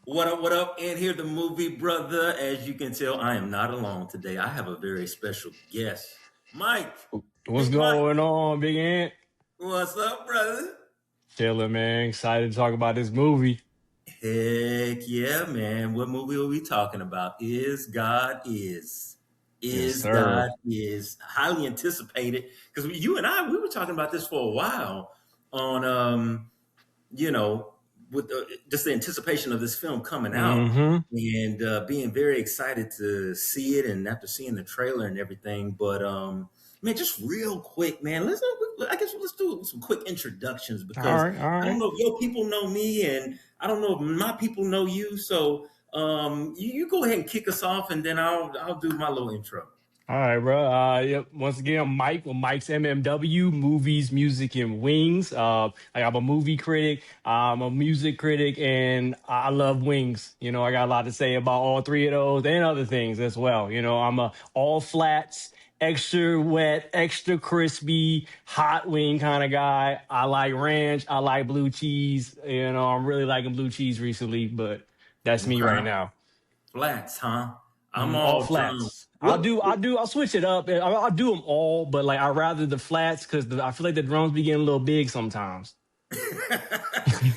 What up? And here, the movie brother. As you can tell, I am not alone today. I have a very special guest, Mike. What's Big Mike. going on, Big Ant? What's up, brother? Chilling, man. Excited to talk about this movie. Heck yeah, man. What movie are we talking about? Is God Is. Yes, Is sir. God Is. Highly anticipated. Because you and I, we were talking about this for a while on, you know, with just the anticipation of this film coming out Mm-hmm. and being very excited to see it and after seeing the trailer and everything. But man, just real quick, man, I guess let's do some quick introductions All because right, all I don't right. know if your people know me and I don't know if my people know you. So you go ahead and kick us off and then I'll do my little intro. All right, bro. Yep. Once again, I'm Mike with Mike's MMW, Movies, Music, and Wings. I'm a movie critic. I'm a music critic, and I love wings. I got a lot to say about all three of those and other things as well. I'm a all flats, extra wet, extra crispy, hot wing kind of guy. I like ranch. I like blue cheese. I'm really liking blue cheese recently, but that's me right Okay. now. Flats, huh? I'm All all drum. flats. What? I'll switch it up. I'll do them all, but like I rather the flats because I feel like the drums be getting a little big sometimes.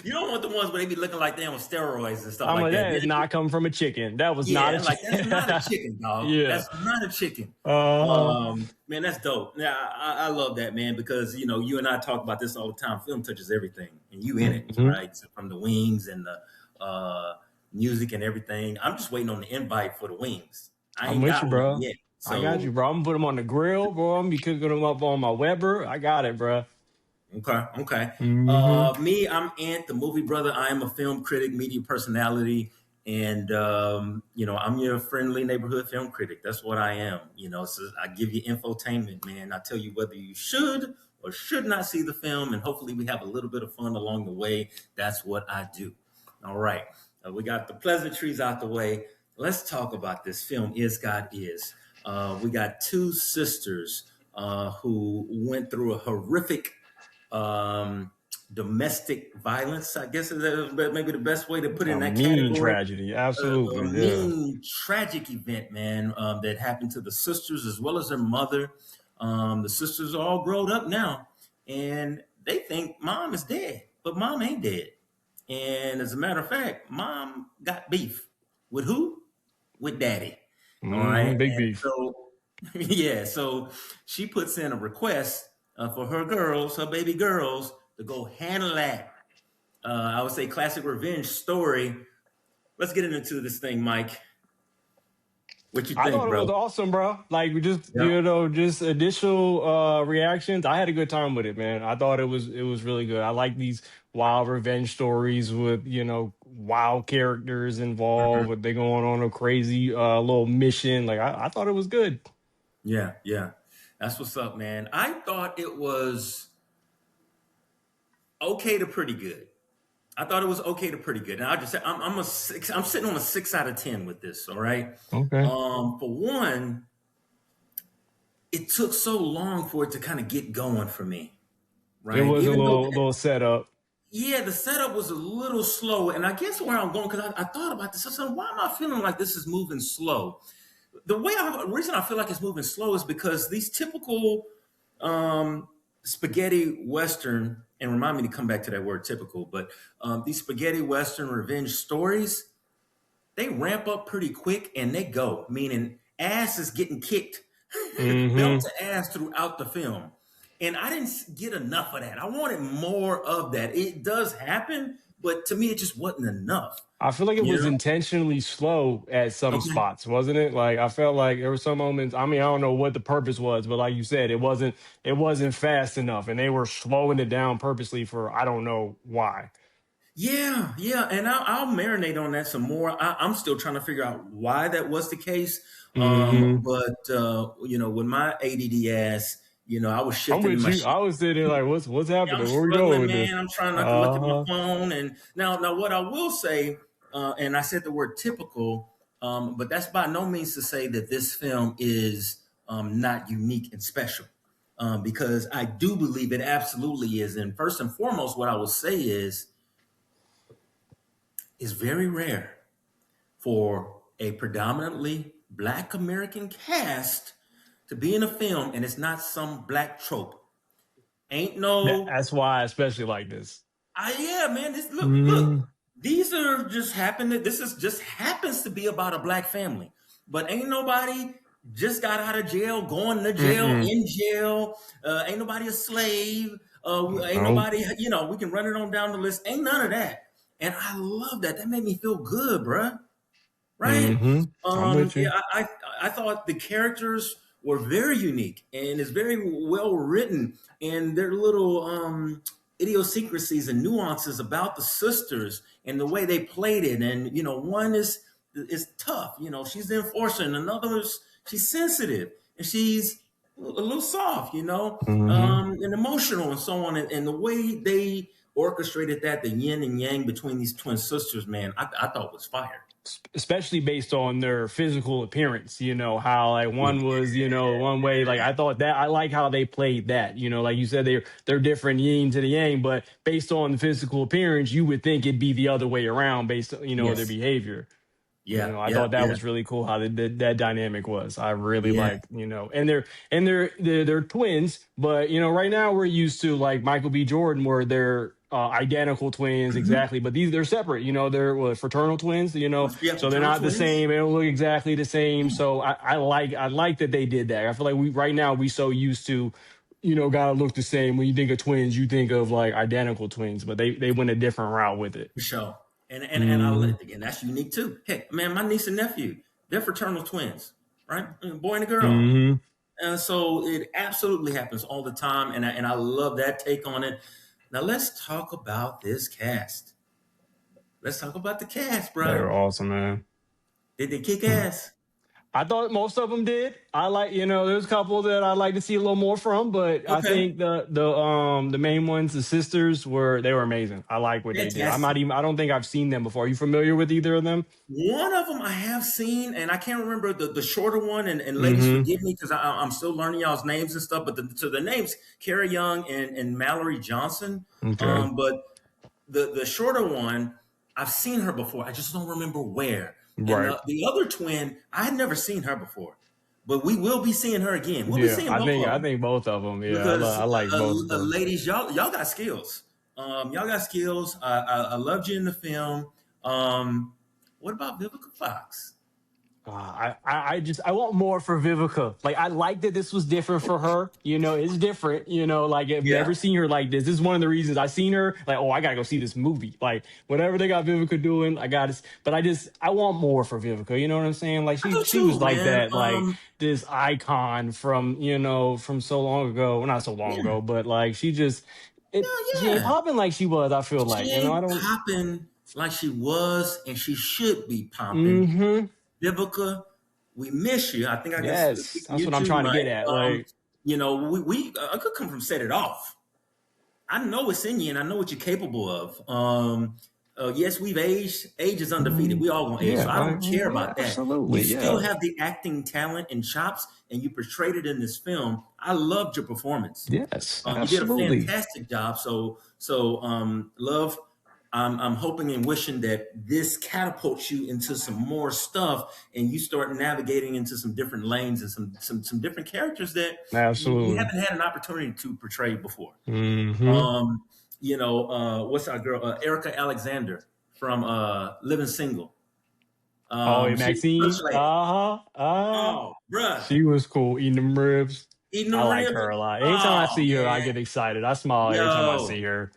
You don't want the ones where they be looking like they on steroids and stuff I'm like like, that. that is not coming from a chicken. That was not a Yeah, like that's chicken. not a chicken, dog. Yeah. That's not a chicken. Uh, Man, that's dope. Yeah, I love that, man, because you and I talk about this all the time. Film touches everything, and you in it, mhm. right? So from the wings and the music and everything. I'm just waiting on the invite for the wings. I I'm ain't with you, got one bro. yet. I got you, So bro. I'm gonna put them on the grill, bro. I'm gonna be cooking them up on my Weber. I got it, bro. okay, okay. Hmm. Me, I'm Ant, the movie brother. I am a film critic, media personality, and I'm your friendly neighborhood film critic. That's what I am. So I give you infotainment, man. I tell you whether you should or should not see the film, and hopefully we have a little bit of fun along the way. That's what I do. All right, we got the pleasantries out the way. Let's talk about this film. Is God Is. We got two sisters who went through a horrific um, domestic violence. I guess is maybe the best way to put it in A that mean category. tragedy. A Absolutely. Yeah. mean, tragic event, man, that happened to the sisters as well as their mother. The sisters are all grown up now, and they think mom is dead, but mom ain't dead. And as a matter of fact, mom got beef with who? With daddy. All right. Big And beef. so, yeah, so she puts in a request for her girls, her baby girls, to go handle that. I would say classic revenge story. Let's get into this thing, Mike. What you I think, thought it bro? was awesome, bro. Like we just Yep. just initial reactions. I had a good time with it, man. I thought it was really good. I like these wild revenge stories with wild characters involved. Mhm. With they going on a crazy little mission. Like I thought it was good. Yeah, yeah. That's what's up, man. I thought it was okay to pretty good. I thought it was okay to pretty good. And I just say I'm a six. I'm sitting on a 6 out of 10 with this. All right. Okay. For one, it took so long for it to kind of get going for me. It Right. was a Even though, little setup. yeah, the setup was a little slow. And I guess where I'm going, because I thought about this. I said, why am I feeling like this is moving slow? The reason I feel like it's moving slow is because these typical um, spaghetti western, and remind me to come back to that word typical, but these spaghetti western revenge stories, they ramp up pretty quick and they go, meaning ass is getting kicked belt Hmm. to ass throughout the film. And I didn't get enough of that. I wanted more of that. It does happen, but to me, it just wasn't enough. I feel like it You was know? intentionally slow at some Okay. spots, wasn't it? Like I felt like there were some moments. I mean, I don't know what the purpose was, but like you said, it wasn't fast enough, and they were slowing it down purposely for I don't know why. Yeah, yeah, and I'll marinate on that some more. I'm still trying to figure out why that was the case. Hmm. But with my ADD ass, I was I'm shifting in with my you. shit. I was sitting there like, what's Yeah, I'm happening? Where we going struggling, with this? man. I'm trying not to look Uh at my huh. phone. And now, what I will say, and I said the word typical, but that's by no means to say that this film is not unique and special, because I do believe it absolutely is. And first and foremost, what I will say is very rare. for a predominantly Black American cast to be in a film and it's not some Black trope. Ain't no, That's why I especially like this. yeah, man. This look. Mm, These are just happen. This is just happens to be about a Black family, but ain't nobody just got out of jail, going to jail, mm-mm. in jail. Ain't nobody a slave. Ain't Nope. nobody. We can run it on down the list. Ain't none of that. And I love that. That made me feel good, bruh. Right? Mm-hmm. I'm with Yeah, you. I thought the characters were very unique and it's very well written, and their little idiosyncrasies and nuances about the sisters and the way they played it. And one is tough. She's the enforcer, and another is she's sensitive and she's a little soft. Mm-hmm. And emotional and so on. And the way they orchestrated that, the yin and yang between these twin sisters, man, I thought was fire. Especially based on their physical appearance, how like one was, one way. Like I thought that I like how they played that, like you said, they're different yin to the yang, but based on the physical appearance, you would think it'd be the other way around based on, their Yes. behavior. Yeah. I Yeah. thought that Yeah. was really cool how that dynamic was. I really Yeah. like, and they're twins, but right now we're used to like Michael B. Jordan where they're identical twins Mhm. exactly, but they're separate. They're fraternal twins. Yeah. So they're Fraternal not the twins. same. They don't look exactly the same. Yeah. So I like that they did that. I feel like we right now we so used to. Gotta look the same. When you think of twins, you think of like identical twins, but they went a different route with it. For sure. Mm-hmm. And that's unique too. Heck, man, my niece and nephew, they're fraternal twins, right? A boy and a girl. Mm-hmm. And so it absolutely happens all the time, and I love that take on it. Now let's talk about this cast. Let's talk about the cast, They bro. were awesome, man. Did they kick ass? I thought most of them did. I like, there's a couple that I'd like to see a little more from, but I Okay, think the main ones, the sisters they were amazing. I like what they did. fantastic. I don't think I've seen them before. Are you familiar with either of them? One of them I have seen, and I can't remember the shorter one. And ladies, Mm-hmm. forgive me because I'm still learning y'all's names and stuff. But the names Carrie Young and Mallory Johnson. Okay. But the shorter one, I've seen her before. I just don't remember where. And Right. the other twin, I had never seen her before, but we will be seeing her again. We'll be Yeah. seeing I both think of I them think both of them. Yeah. because I like both of them. ladies, y'all got skills. Y'all got skills. I loved you in the film. What about Vivica Fox? I want more for Vivica. Like I like that this was different for her. It's different. Like I've Yeah, never seen her like this. This is one of the reasons I seen her. Like, oh, I gotta go see this movie. Like whatever they got Vivica doing, I got it. But I want more for Vivica. You know what I'm saying? Like I she do she was too, like man. that. Like this icon from so long ago. Well, not so long Yeah, ago, but like she ain't yeah. popping like she was. I feel She like I ain't don't. popping like she was, and she should be popping. Mm-hmm. Vivica, we miss you. I think I can speak Yes, for that's you what I'm too, trying to Mike. get at. Like We I could come from Set It Off. I know what's in you, and I know what you're capable of. Yes, we've aged. Age is undefeated. We all gonna age, so Yeah, I don't care yeah, about that. You absolutely, still yeah. have the acting talent and chops, and you portrayed it in this film. I loved your performance. Yes, You did a absolutely. fantastic job. Love. I'm hoping and wishing that this catapults you into some more stuff, and you start navigating into some different lanes and some different characters that you Absolutely. haven't had an opportunity to portray before. Hmm. Um, what's our girl, Erica Alexander from Living Single. Oh, yeah, She was the Maxine. first lady. Uh-huh. Oh, bruh, She was cool eating them ribs. eating I them like ribs. her a lot. Anytime I Oh see her, I man, get excited. I smile every time I yo, see her.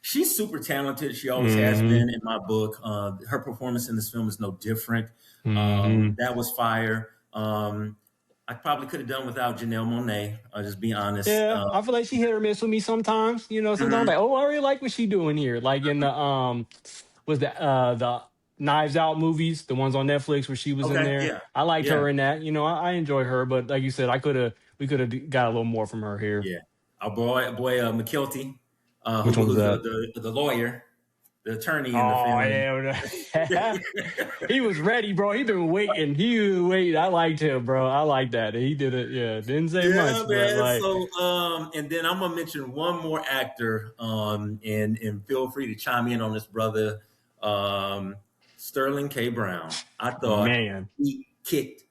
she's super talented. She always has Hmm. been in my book. Her performance in this film is no different. Hmm. That was fire. I probably could have done without Janelle Monáe. I'll just be honest. Yeah, I feel like she hit or miss with me sometimes. Sometimes Mhm. like, oh, I really like what she doing here. Like in the was the Knives Out movies, the ones on Netflix where she was in Okay, there. yeah, I liked yeah, her in that. I enjoy her, but like you said, we could have got a little more from her here. yeah. Our boy McKelty, Which one's who's that? the lawyer, the attorney in the Oh film. yeah, he was ready, bro. He been waiting. He was waiting. I liked him, bro. I like that. He did it. Yeah, didn't say Yeah, much, but man. like, So, and then I'm gonna mention one more actor, and feel free to chime in on this, brother. Um, Sterling K. Brown. I thought Man. he kicked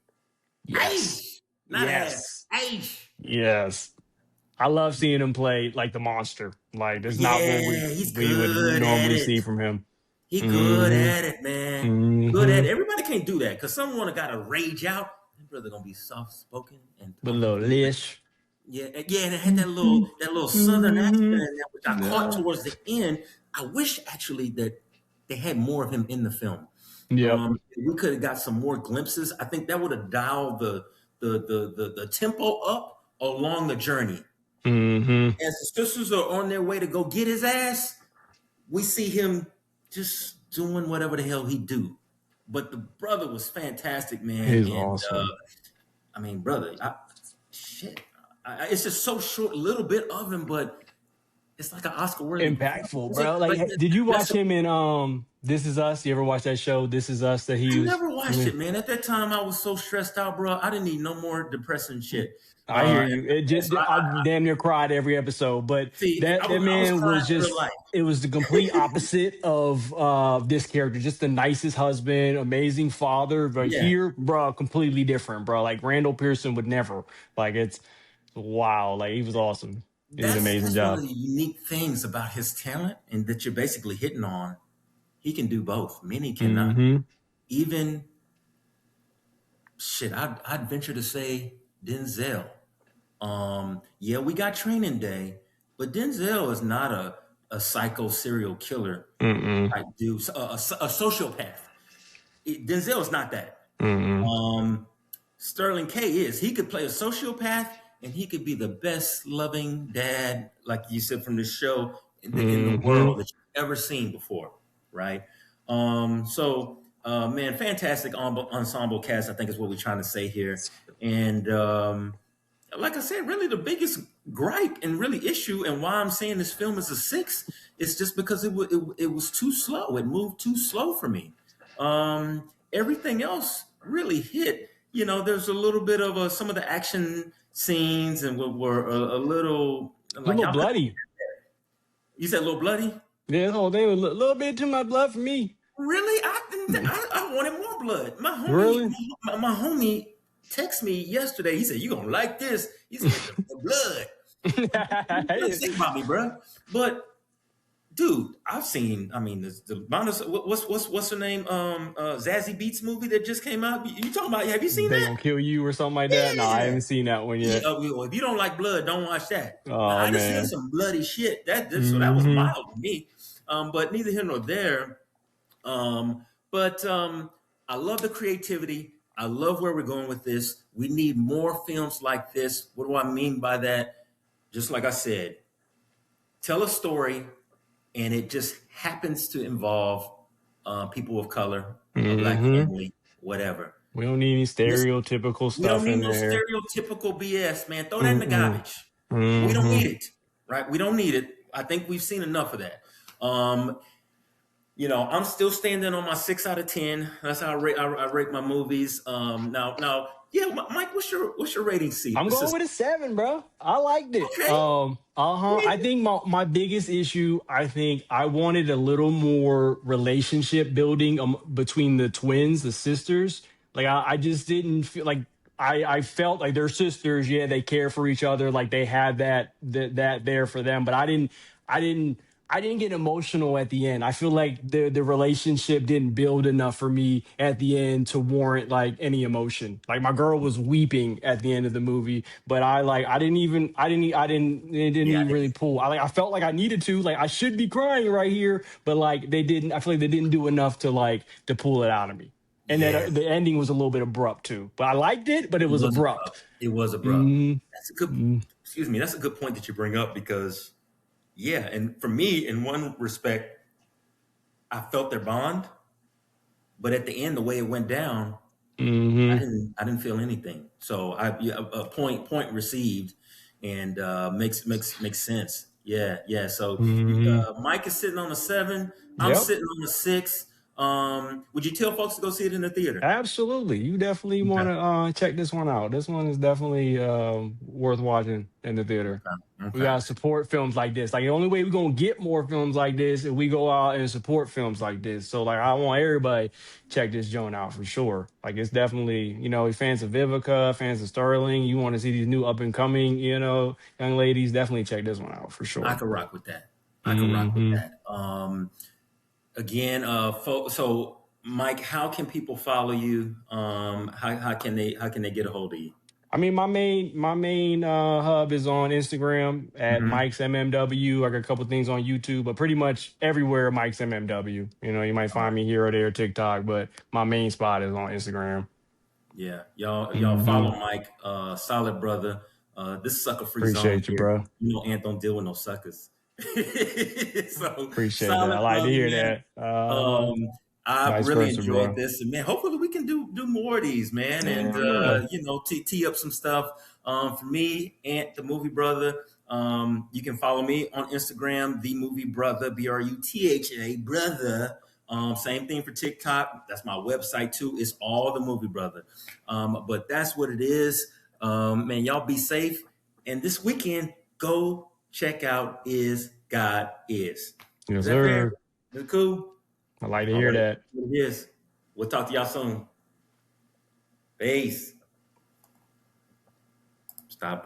Yes. ace, not ass, Yes. ace. Yes. I love seeing him play like the monster. Like that's not what Yeah, he's we would good at normally it. see from him. He good Mm-hmm. at it, man. Good at Mm-hmm. it. Everybody can't do that because someone got to rage out. That brother gonna be soft spoken and But a talking little to you. lish. Yeah, yeah, and it had Mm-hmm. that little southern accent Mm-hmm. in there, which I caught Yeah. towards the end. I wish actually that they had more of him in the film. Yep. We could have got some more glimpses. I think that would have dialed the tempo up along the journey. Mm-hmm. As the sisters are on their way to go get his ass, we see him just doing whatever the hell he do. But the brother was fantastic, man. He's And awesome. I mean, brother, shit, it's just so short, little bit of him, but it's like an Oscar-worthy Impactful, performance. bro. Like, did you watch him in This Is Us? You ever watch that show, This Is Us, that he I was never watched in? it, man. At that time, I was so stressed out, bro. I didn't need no more depressing shit. I hear And you. It just so I damn near cried every episode. But see, that I was man crying was in real just life. it was the complete opposite of this character. Just the nicest husband, amazing father. But Yeah, here, bro, completely different, bro. Like Randall Pearson would never. Like it's wow. Like he was awesome. He did an amazing that's one of job. the unique things about his talent, and that you're basically hitting on. He can do both. Many cannot. Mm-hmm. Even shit, I'd venture to say Denzel. Yeah, we got Training Day, but Denzel is not a psycho serial killer Mm-mm. type dude, a sociopath. Denzel is not that. Mm-mm. Sterling K is. He could play a sociopath, and he could be the best loving dad, like you said from the show, in the Mm-hmm. world that you've ever seen before, right? Man, fantastic ensemble cast, I think is what we're trying to say here. And like I said, really the biggest gripe and really issue, and why I'm saying this film is a 6, is just because it was too slow. It moved too slow for me. Everything else really hit. You know, there's a little bit of some of the action scenes and were a little It's a like little y'all could. bloody. You said a little bloody. Yeah, oh, they were a little bit too much blood for me. Really? I wanted more blood. Really? My homie texted me yesterday. He said, "You gonna like this?" He said, "The blood." You think about me, bro. But dude, I've seen. I mean, the amount of what's her name? Zazie Beetz movie that just came out. You talking about? Have you seen They that? gonna kill you or something like that? No, I Yeah. haven't seen that one Yeah, yet. well, if you don't like blood, don't watch that. Now, Oh I just seen man. some bloody shit. So that was Mm-hmm. mild to me. But neither here nor there. But I love the creativity. I love where we're going with this. We need more films like this. What do I mean by that? Just like I said, tell a story, and it just happens to involve people of color, a black Mm-hmm. family, whatever. We don't need any This stereotypical We don't stuff need in no there. stereotypical BS, man. Throw that in the Mm-mm. garbage. We don't Mm-hmm. need it, right? We don't need it. I think we've seen enough of that. I'm still standing on my 6 out of 10. That's how I rate my movies. Yeah, Mike, what's your rating seat? I'm This going is with a 7, bro. I liked it. okay. I think my biggest issue, I think I wanted a little more relationship building between the twins, the sisters. Like I just didn't feel like I felt like they're sisters. Yeah, they care for each other. Like they had that there for them. But I didn't I didn't get emotional at the end. I feel like the relationship didn't build enough for me at the end to warrant like any emotion. Like my girl was weeping at the end of the movie, but it didn't Yeah, even really pull. I felt like I needed to, like I should be crying right here, but like they didn't. I feel like they didn't do enough to pull it out of me. And that yeah. the ending was a little bit abrupt too. But I liked it, but it It was was abrupt. abrupt. It was abrupt. Mm-hmm. That's a good. Excuse me. That's a good point that you bring up because, yeah, and for me, in one respect, I felt their bond, but at the end, the way it went down, Mm-hmm. I didn't feel anything. So a point received, and makes sense. Yeah, yeah. So Mm-hmm. Mike is sitting on a 7. I'm Yep. sitting on a 6. Would you tell folks to go see it in the theater? Absolutely. You definitely want Okay. to check this one out. This one is definitely worth watching in the theater. Okay. We Okay. gotta support films like this. Like the only way we're gonna get more films like this is we go out and support films like this. So like I want everybody check this joint out for sure. Like it's definitely, fans of Vivica, fans of Sterling, you want to see these new up and coming, young ladies, definitely check this one out for I sure. could rock with that. I could rock with Hmm. that. Again, so Mike, how can people follow you? How can they get a hold of you? I mean, my main hub is on Instagram at Hmm. Mike's MMW. I got a couple things on YouTube, but pretty much everywhere Mike's MMW. You might All find right. me here or there, TikTok, but my main spot is on Instagram. Yeah, y'all follow Hmm. Mike, solid brother. This sucker free zone Appreciate you, here. bro. Ant don't deal with no suckers. So Appreciate that. I solid like to brother, hear man. that. I've Vice really versa, enjoyed bro. this, and man, hopefully we can do more of these, man, and Hell yeah. tee up some stuff. For me, Ant the movie brother. You can follow me on Instagram, the movie brother, BRUTHA brother. Same thing for TikTok. That's my website too. It's all the movie brother. But that's what it is. Man, y'all be safe. And this weekend, go check out Is God Is. Is Yes, that fair? sir. Is it cool? I like to All hear right. that. What it is. We'll talk to y'all soon. Peace. Stop.